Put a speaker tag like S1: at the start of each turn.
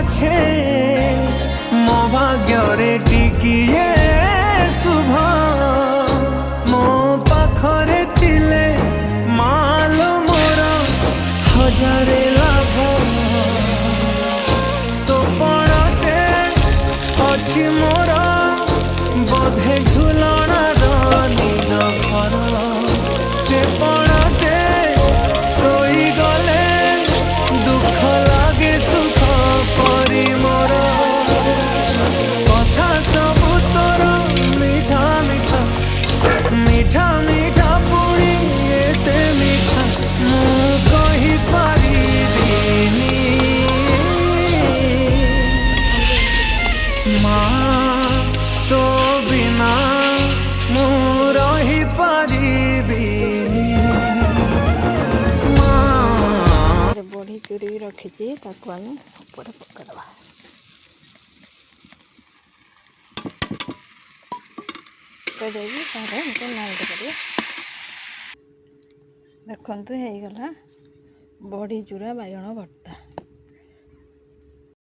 S1: पछे मो भाग्य टिकिए शुभ मो पाखरे थिले माल मोर हजारे लाभ तो पड़ते अच्छी मोर बोधे झुलना नील घर से पड़ते सोई गले दुख लागे सुख परी मोर कथा सबु तोर मीठा मीठा मीठा मीठा पुणी एते मीठा मु कहि पारिबिनी माँ तो बिना मु रही पारिबिनी
S2: बड़ी चूरी रखी ताकू आम ऊपर पकड़वा देखु हो गला बड़ी चूरा बाइगण भर्ता।